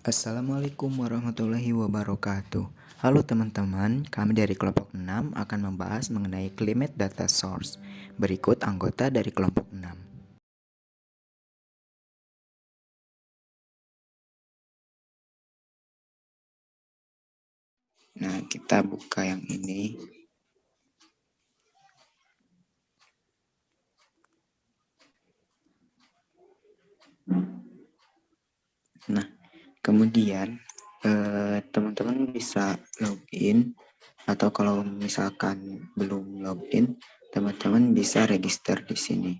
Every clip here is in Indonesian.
Assalamualaikum warahmatullahi wabarakatuh. Halo teman-teman, kami dari kelompok 6 akan membahas mengenai Climate Data Source. Berikut anggota dari kelompok 6. Nah, kita buka yang ini. Nah, kemudian teman-teman bisa login, atau kalau misalkan belum login, teman-teman bisa register di sini.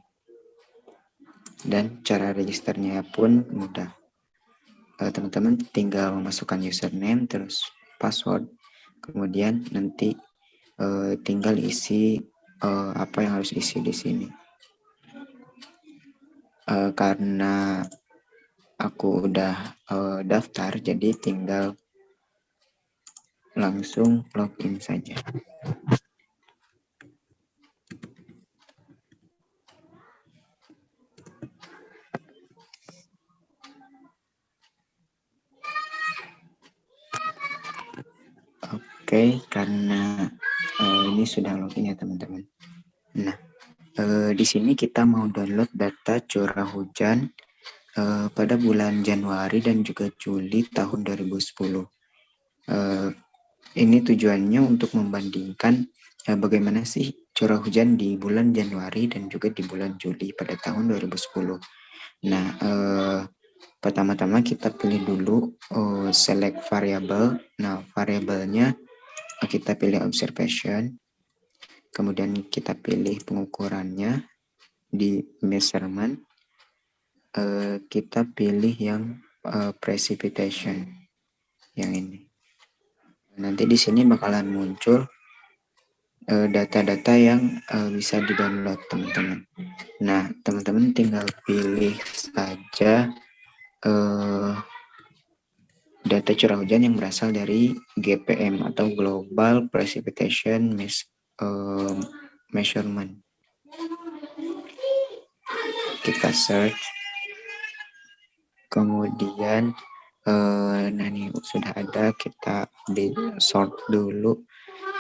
Dan cara registernya pun mudah. Teman-teman tinggal memasukkan username, terus password, kemudian nanti tinggal isi apa yang harus isi di sini. Karena aku udah daftar, jadi tinggal langsung login saja. Oke, karena ini sudah login ya teman-teman. Nah, di sini kita mau download data curah hujan pada bulan Januari dan juga Juli tahun 2010. Ini tujuannya untuk membandingkan bagaimana sih curah hujan di bulan Januari dan juga di bulan Juli pada tahun 2010. Nah, pertama-tama kita pilih dulu select variable. Nah, variabelnya kita pilih observation. Kemudian kita pilih pengukurannya di measurement. Kita pilih yang precipitation yang ini. Nanti di sini bakalan muncul data-data yang bisa di-download teman-teman. Nah, teman-teman tinggal pilih saja data curah hujan yang berasal dari GPM atau Global Precipitation Measurement. Kita search, kemudian nah ini sudah ada, kita di sort dulu,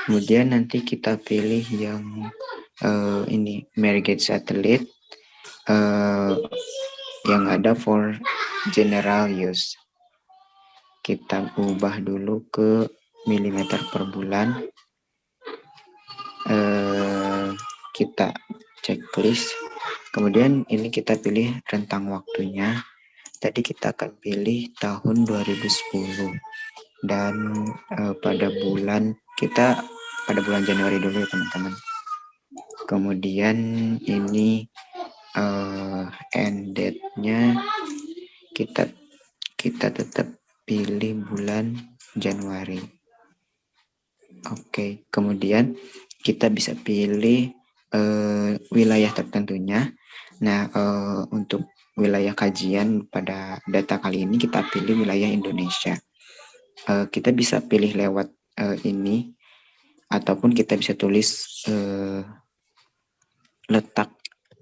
kemudian nanti kita pilih yang ini Mergate Satellite yang ada for general use. Kita ubah dulu ke milimeter per bulan. Kita checklist, kemudian ini kita pilih rentang waktunya. Tadi kita akan pilih tahun 2010 dan pada bulan Januari dulu ya teman-teman. Kemudian ini end date-nya kita tetap pilih bulan Januari. Oke, kemudian kita bisa pilih wilayah tertentunya. Nah, untuk wilayah kajian pada data kali ini kita pilih wilayah Indonesia. Kita bisa pilih lewat ini, ataupun kita bisa tulis letak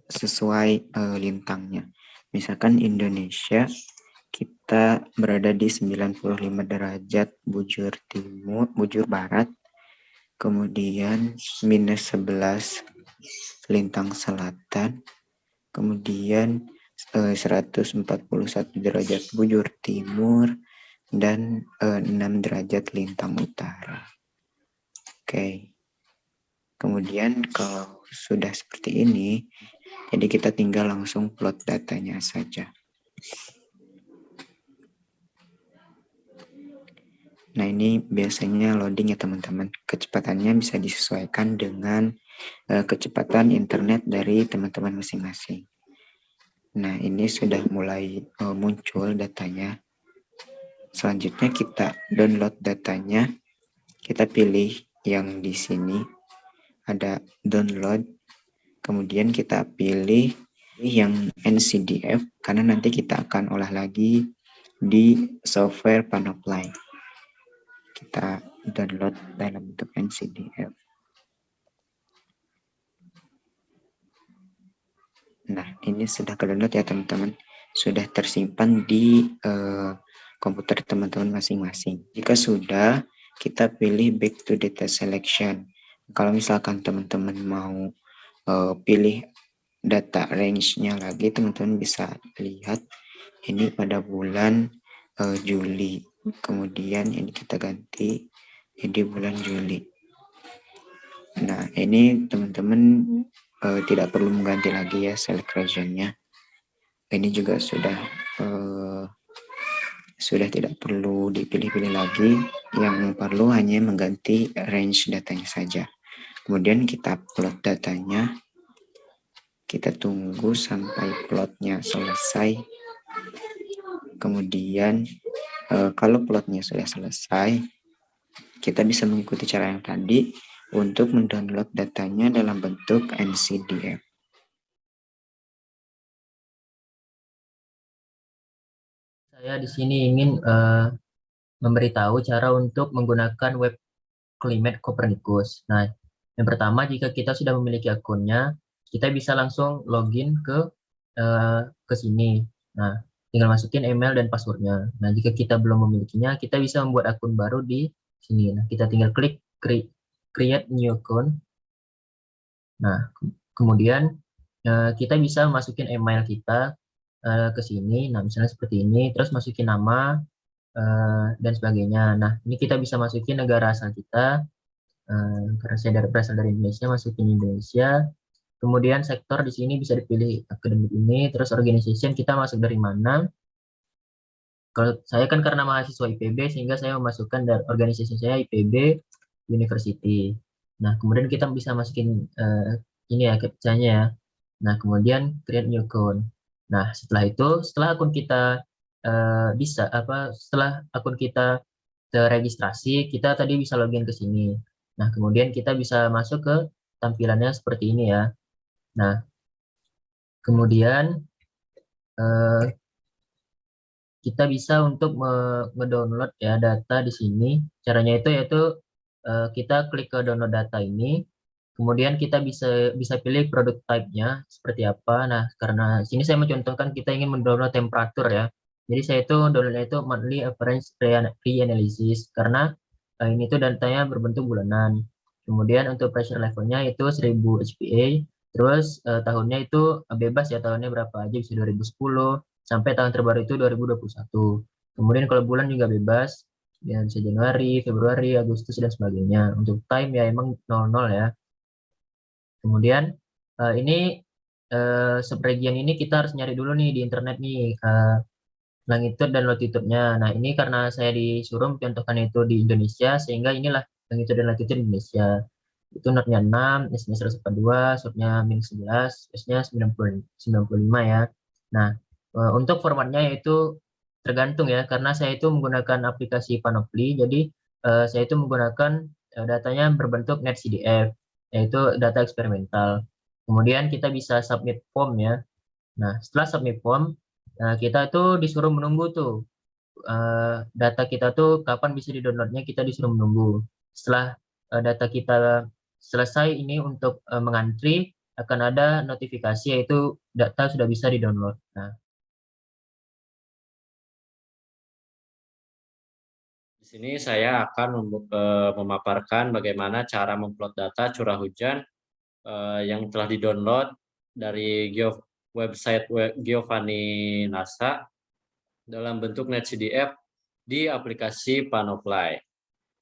sesuai lintangnya. Misalkan Indonesia, kita berada di 95 derajat bujur barat, kemudian minus 11 lintang selatan, kemudian 141 derajat bujur timur, dan 6 derajat lintang utara. Oke. Kemudian kalau sudah seperti ini, jadi kita tinggal langsung plot datanya saja. Nah, ini biasanya loading ya teman-teman. Kecepatannya bisa disesuaikan dengan kecepatan internet dari teman-teman masing-masing. Nah, ini sudah mulai muncul datanya. Selanjutnya kita download datanya. Kita pilih yang di sini ada download. Kemudian kita pilih yang NCDF karena nanti kita akan olah lagi di software Panoply. Kita download dalam bentuk NCDF. Nah, ini sudah ke-download ya teman-teman. Sudah tersimpan di komputer teman-teman masing-masing. Jika sudah, kita pilih back to data selection. Kalau misalkan teman-teman mau pilih data range-nya lagi, teman-teman bisa lihat ini pada bulan Juli. Kemudian ini kita ganti di bulan Juli. Nah, ini teman-teman tidak perlu mengganti lagi ya select region-nya. Ini juga sudah tidak perlu dipilih-pilih lagi. Yang perlu hanya mengganti range datanya saja. Kemudian kita upload datanya. Kita tunggu sampai plotnya selesai. Kemudian kalau plotnya sudah selesai, kita bisa mengikuti cara yang tadi untuk mendownload datanya dalam bentuk NCDF. Saya di sini ingin memberitahu cara untuk menggunakan web Climate Copernicus. Nah, yang pertama, jika kita sudah memiliki akunnya, kita bisa langsung login ke sini. Nah, tinggal masukin email dan passwordnya. Nah, jika kita belum memilikinya, kita bisa membuat akun baru di sini. Nah, kita tinggal klik create new account. Nah, kemudian kita bisa masukin email kita ke sini. Nah, misalnya seperti ini, terus masukin nama dan sebagainya. Nah, ini kita bisa masukin negara asal kita. Karena saya berasal dari Indonesia, masukin Indonesia. Kemudian sektor di sini bisa dipilih akademik ini, terus organization kita masuk dari mana. Kalau saya kan karena mahasiswa IPB, sehingga saya memasukkan dari organisasi saya IPB University. Nah, kemudian kita bisa masukin ini ya captcha-nya ya. Nah, kemudian create new account. Nah, setelah akun kita setelah akun kita terregistrasi, kita tadi bisa login ke sini. Nah, kemudian kita bisa masuk ke tampilannya seperti ini ya. Nah, kemudian kita bisa untuk mendownload ya data di sini. Caranya itu yaitu kita klik ke download data ini, kemudian kita bisa pilih produk type-nya seperti apa. Nah, karena sini saya mencontohkan kita ingin mendownload temperatur ya. Jadi saya itu downloadnya itu monthly average reanalysis karena ini tuh datanya berbentuk bulanan. Kemudian untuk pressure levelnya itu 1000 HPA. Terus tahunnya itu bebas ya, tahunnya berapa aja, bisa 2010 sampai tahun terbaru itu 2021. Kemudian kalau bulan juga bebas, ya bisa Januari, Februari, Agustus, dan sebagainya. Untuk time ya emang 00 ya. Kemudian ini subregion ini kita harus nyari dulu nih di internet nih, longitude dan latitude-nya. Nah, ini karena saya disuruh mencontohkan itu di Indonesia, sehingga inilah longitude dan latitude Indonesia. Itu notnya 6, S-nya 142, short-nya -11, S-nya 95 ya. Nah, untuk formatnya yaitu tergantung ya, karena saya itu menggunakan aplikasi Panoply, jadi saya itu menggunakan datanya berbentuk netcdf, yaitu data eksperimental. Kemudian kita bisa submit form ya. Nah, setelah submit form, kita itu disuruh menunggu tuh data kita tuh kapan bisa di-downloadnya, kita disuruh menunggu. Setelah data kita selesai ini untuk mengantri, akan ada notifikasi yaitu data sudah bisa di-download. Nah, di sini saya akan memaparkan bagaimana cara memplot data curah hujan yang telah di-download dari website Giovanni NASA dalam bentuk netcdf di aplikasi Panoply.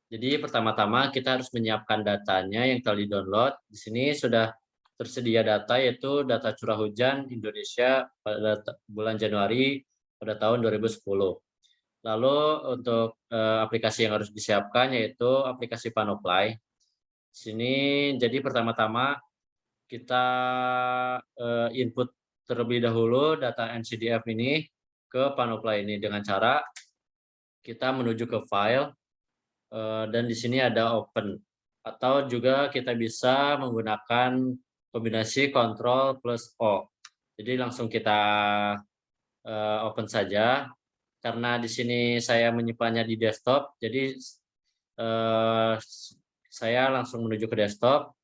Jadi pertama-tama kita harus menyiapkan datanya yang telah di-download. Di sini sudah tersedia data, yaitu data curah hujan Indonesia pada bulan Januari pada tahun 2010. Lalu untuk aplikasi yang harus disiapkan yaitu aplikasi Panoply. Di sini jadi pertama-tama kita input terlebih dahulu data NCDF ini ke Panoply ini dengan cara kita menuju ke file dan di sini ada open, atau juga kita bisa menggunakan kombinasi Ctrl plus O. Jadi langsung kita open saja. Karena di sini saya menyimpannya di desktop, jadi saya langsung menuju ke desktop.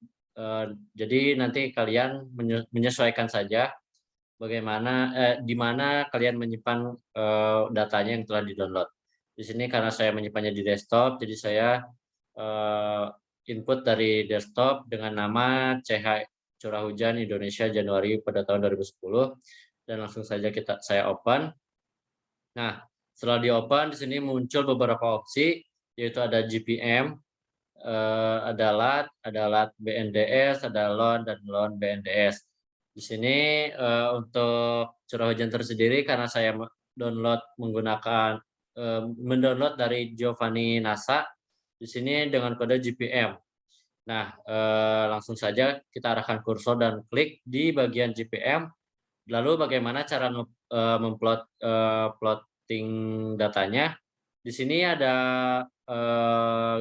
Jadi nanti kalian menyesuaikan saja bagaimana di mana kalian menyimpan datanya yang telah di-download. Di sini karena saya menyimpannya di desktop, jadi saya input dari desktop dengan nama CH Curah Hujan Indonesia Januari pada tahun 2010 dan langsung saja saya open. Nah, setelah di-open di sini muncul beberapa opsi, yaitu ada GPM, ada LAT BNDES, ada LON dan LON BNDES. Di sini untuk curah hujan tersendiri karena saya mendownload dari Giovanni NASA di sini dengan kode GPM. Nah, langsung saja kita arahkan kursor dan klik di bagian GPM. Lalu bagaimana cara plotting datanya? Di sini ada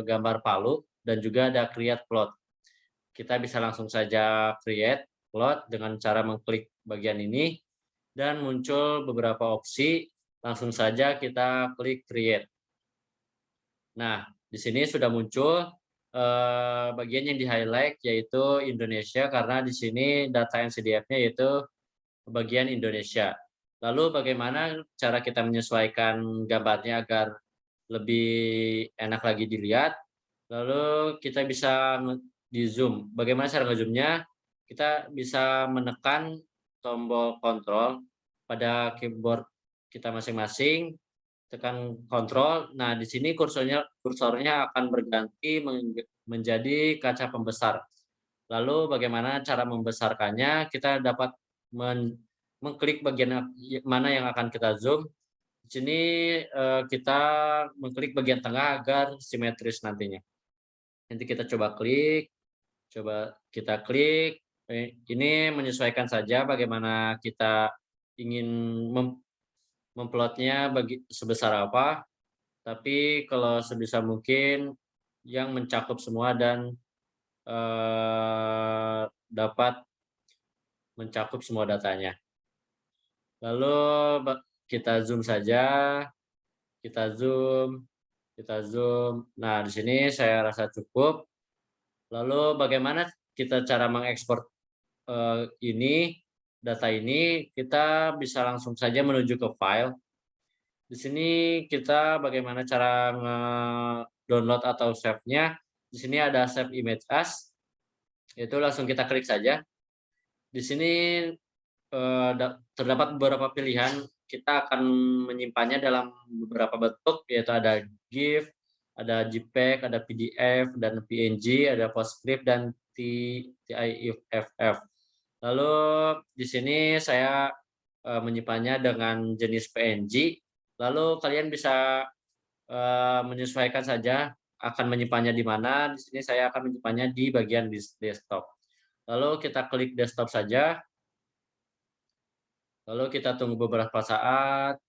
gambar palu dan juga ada create plot. Kita bisa langsung saja create plot dengan cara mengklik bagian ini dan muncul beberapa opsi. Langsung saja kita klik create. Nah, di sini sudah muncul bagian yang di-highlight yaitu Indonesia karena di sini data NCDF-nya yaitu bagian Indonesia. Lalu bagaimana cara kita menyesuaikan gambarnya agar lebih enak lagi dilihat? Lalu kita bisa di zoom. Bagaimana cara nge-zoom-nya? Kita bisa menekan tombol kontrol pada keyboard kita masing-masing, tekan kontrol. Nah, di sini kursornya akan berganti menjadi kaca pembesar. Lalu bagaimana cara membesarkannya? Kita dapat mengklik bagian mana yang akan kita zoom. Di sini kita mengklik bagian tengah agar simetris nantinya. Nanti kita coba kita klik. Ini menyesuaikan saja bagaimana kita ingin memplotnya sebesar apa. Tapi kalau sebisa mungkin yang mencakup semua dan dapat mencakup semua datanya. Lalu kita zoom saja, kita zoom. Nah, di sini saya rasa cukup. Lalu bagaimana kita cara mengekspor data ini? Kita bisa langsung saja menuju ke file. Di sini kita bagaimana cara download atau save-nya. Di sini ada save image as. Itu langsung kita klik saja. Di sini terdapat beberapa pilihan. Kita akan menyimpannya dalam beberapa bentuk, yaitu ada GIF, ada JPEG, ada PDF, dan PNG, ada PostScript, dan TIFF. Lalu di sini saya menyimpannya dengan jenis PNG. Lalu kalian bisa menyesuaikan saja akan menyimpannya di mana. Di sini saya akan menyimpannya di bagian desktop. Lalu kita klik desktop saja. Lalu kita tunggu beberapa saat.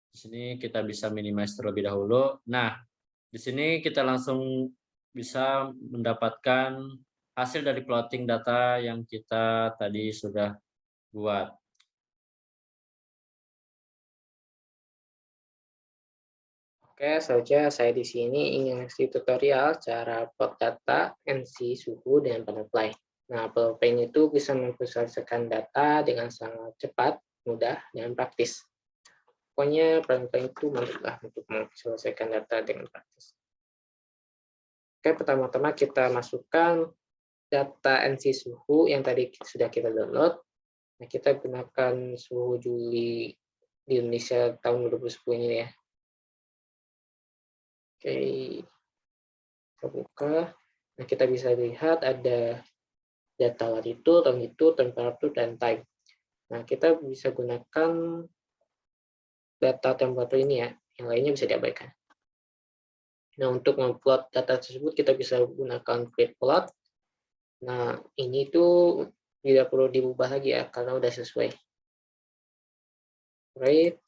Di sini kita bisa minimize terlebih dahulu. Nah, di sini kita langsung bisa mendapatkan hasil dari plotting data yang kita tadi sudah buat. Oke, saja saya di sini ingin ngasih tutorial cara plot data NC suhu dengan butterfly. Nah, butterfly itu bisa memvisualisasikan data dengan sangat cepat, mudah, dan praktis. Pokoknya butterfly itu mantap lah untuk memvisualisasikan data dengan praktis. Oke, pertama-tama kita masukkan data NC suhu yang tadi sudah kita download. Nah, kita gunakan suhu Juli di Indonesia tahun 2010 ini ya. Oke, kita buka. Nah, kita bisa lihat ada data latitude, longitude, temperatur, dan time. Nah, kita bisa gunakan data temperatur ini ya, yang lainnya bisa diabaikan. Nah, untuk memplot data tersebut, kita bisa gunakan create plot. Nah, ini tuh tidak perlu diubah lagi ya, karena udah sesuai. Create.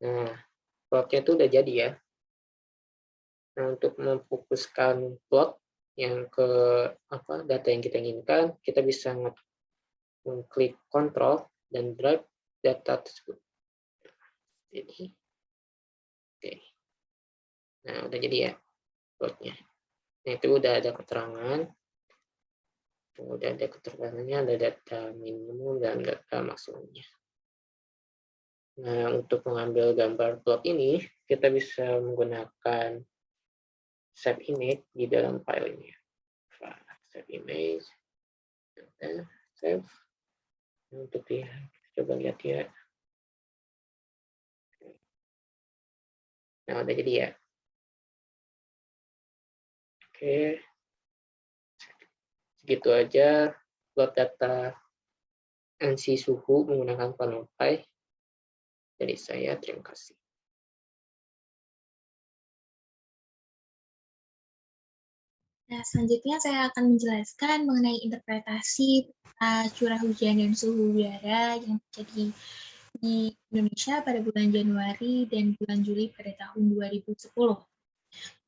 Nah, plotnya itu udah jadi ya. Nah, untuk memfokuskan plot yang ke data yang kita inginkan, kita bisa mengklik Control dan drag data tersebut. Jadi, oke. Nah, udah jadi ya plotnya. Nah, itu udah ada keterangan. Udah ada keterangannya, ada data minimum dan data maksimumnya. Nah, untuk mengambil gambar plot ini, kita bisa menggunakan save image di dalam file ini. Save image, save. Untuk dia, coba lihat ya. Nah, udah jadi ya. Oke, segitu aja plot data NC suhu menggunakan Panoply. Dari saya, terima kasih. Nah, selanjutnya saya akan menjelaskan mengenai interpretasi curah hujan dan suhu udara yang terjadi di Indonesia pada bulan Januari dan bulan Juli pada tahun 2010.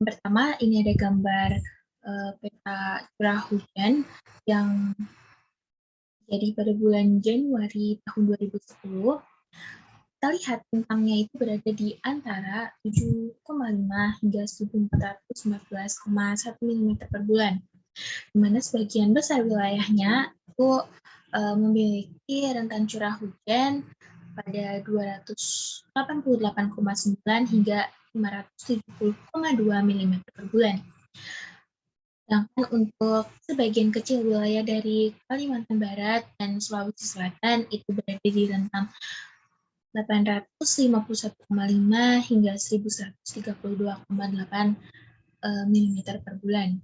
Yang pertama, ini ada gambar peta curah hujan yang jadi pada bulan Januari tahun 2010. Kita lihat bentangnya itu berada di antara 7,5 hingga 1.419,1 mm per bulan, di mana sebagian besar wilayahnya itu memiliki rentan curah hujan pada 288,9 hingga 570,2 mm per bulan. Sedangkan untuk sebagian kecil wilayah dari Kalimantan Barat dan Sulawesi Selatan itu berada di rentang 851,5 hingga 1132,8 mm per bulan.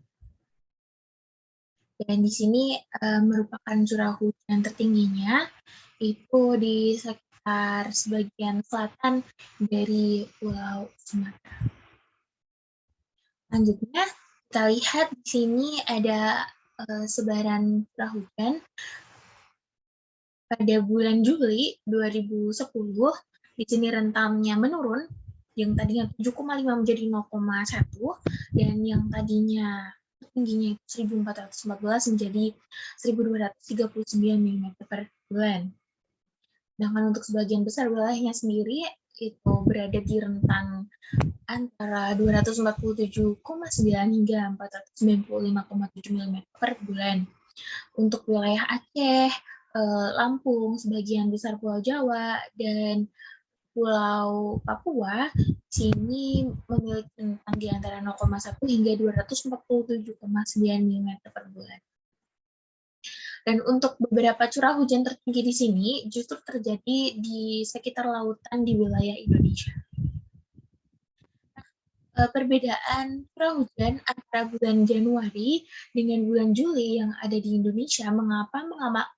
Dan di sini merupakan curah hujan tertingginya itu di sekitar sebagian selatan dari Pulau Sumatera. Selanjutnya kita lihat di sini ada sebaran curah hujan pada bulan Juli 2010. Di sini rentangnya menurun, yang tadinya 7,5 menjadi 0,1, dan yang tadinya tingginya 1414 menjadi 1239 mm per bulan. Sedangkan untuk sebagian besar wilayahnya sendiri itu berada di rentang antara 247,9 hingga 495,7 mm per bulan. Untuk wilayah Aceh, Lampung, sebagian besar Pulau Jawa, dan Pulau Papua, sini memiliki rentang di antara 0,1 hingga 247,9 mm per bulan. Dan untuk beberapa curah hujan tertinggi di sini justru terjadi di sekitar lautan di wilayah Indonesia. Perbedaan curah hujan antara bulan Januari dengan bulan Juli yang ada di Indonesia mengapa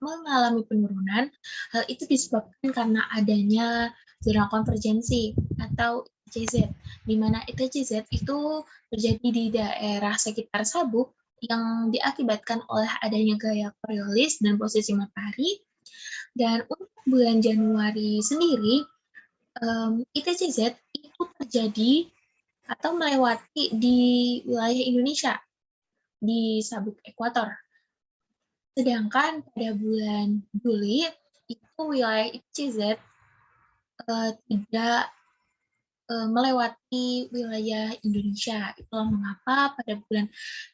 mengalami penurunan? Hal itu disebabkan karena adanya zona konvergensi atau ITJZ, di mana ITJZ itu terjadi di daerah sekitar Sabuk yang diakibatkan oleh adanya gaya Coriolis dan posisi matahari. Dan untuk bulan Januari sendiri, ITJZ itu terjadi atau melewati di wilayah Indonesia di sabuk ekuator. Sedangkan pada bulan Juli itu wilayah ITJZ tidak melewati wilayah Indonesia. Itulah mengapa pada bulan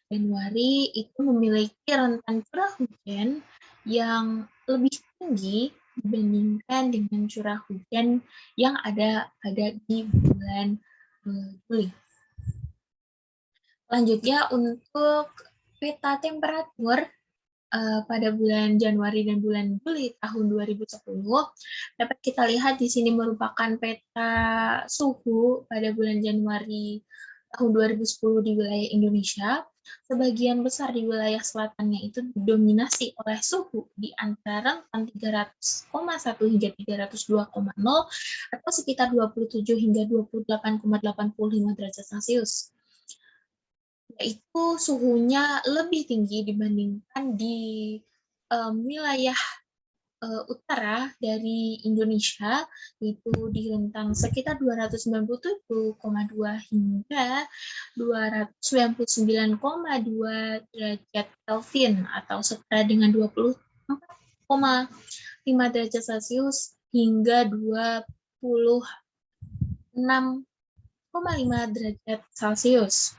Januari itu memiliki rentan curah hujan yang lebih tinggi dibandingkan dengan curah hujan yang ada di bulan Juli. Selanjutnya untuk peta temperatur pada bulan Januari dan bulan Juli tahun 2010 dapat kita lihat di sini merupakan peta suhu pada bulan Januari tahun 2010 di wilayah Indonesia. Sebagian besar di wilayah selatannya itu didominasi oleh suhu di antara rentang 300,1 hingga 302,0 atau sekitar 27 hingga 28,85 derajat Celcius. Yaitu suhunya lebih tinggi dibandingkan di wilayah utara dari Indonesia, itu di rentang sekitar 297,2 hingga 299,2 derajat Kelvin atau setara dengan 24,5 derajat Celcius hingga 26,5 derajat Celcius.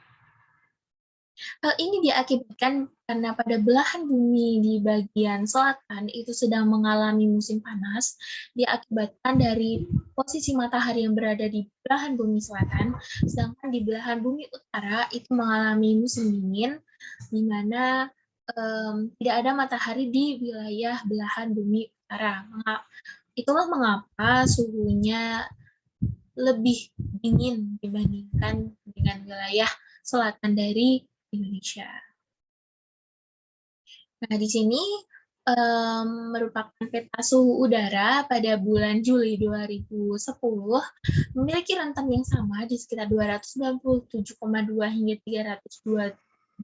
Hal ini diakibatkan karena pada belahan bumi di bagian selatan itu sedang mengalami musim panas, diakibatkan dari posisi matahari yang berada di belahan bumi selatan, sedangkan di belahan bumi utara itu mengalami musim dingin, di mana tidak ada matahari di wilayah belahan bumi utara. Itulah mengapa suhunya lebih dingin dibandingkan dengan wilayah selatan dari Indonesia. Nah, di sini merupakan peta suhu udara pada bulan Juli 2010 memiliki rentang yang sama di sekitar 297,2 hingga 302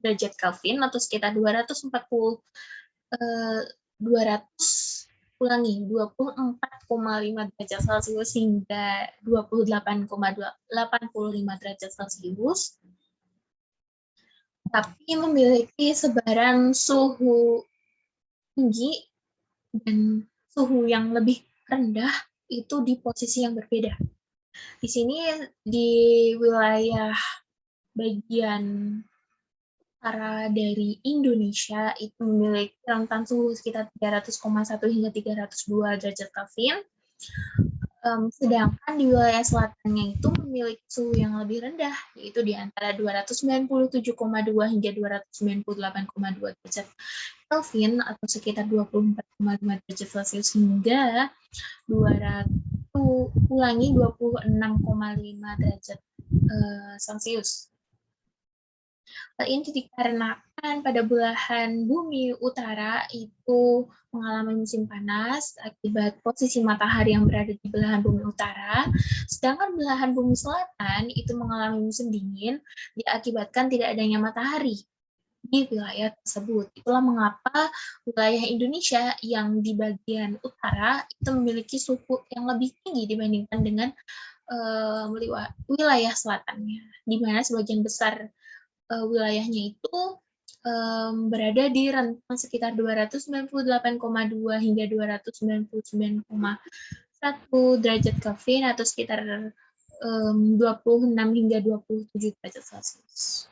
derajat Kelvin atau sekitar 24,5 derajat Celcius hingga 28,85 derajat Celcius. Tapi memiliki sebaran suhu tinggi dan suhu yang lebih rendah itu di posisi yang berbeda. Di sini di wilayah bagian utara dari Indonesia itu memiliki rentang suhu sekitar 300,1 hingga 302 derajat Kelvin. Sedangkan di wilayah selatannya itu memiliki suhu yang lebih rendah, yaitu di antara 297,2 hingga 298,2 derajat Kelvin atau sekitar 24,5 derajat Celcius hingga 26,5 derajat Celcius. Hal ini dikarenakan pada belahan bumi utara itu mengalami musim panas akibat posisi matahari yang berada di belahan bumi utara, sedangkan belahan bumi selatan itu mengalami musim dingin diakibatkan tidak adanya matahari di wilayah tersebut. Itulah mengapa wilayah Indonesia yang di bagian utara itu memiliki suhu yang lebih tinggi dibandingkan dengan wilayah selatannya, di mana sebagian besar wilayahnya itu berada di rentang sekitar 298,2 hingga 299,1 derajat Kelvin atau sekitar 26 hingga 27 derajat Celcius.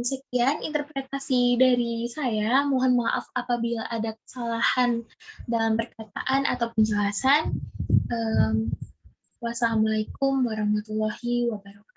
Sekian interpretasi dari saya. Mohon maaf apabila ada kesalahan dalam perkataan atau penjelasan. Wassalamualaikum warahmatullahi wabarakatuh.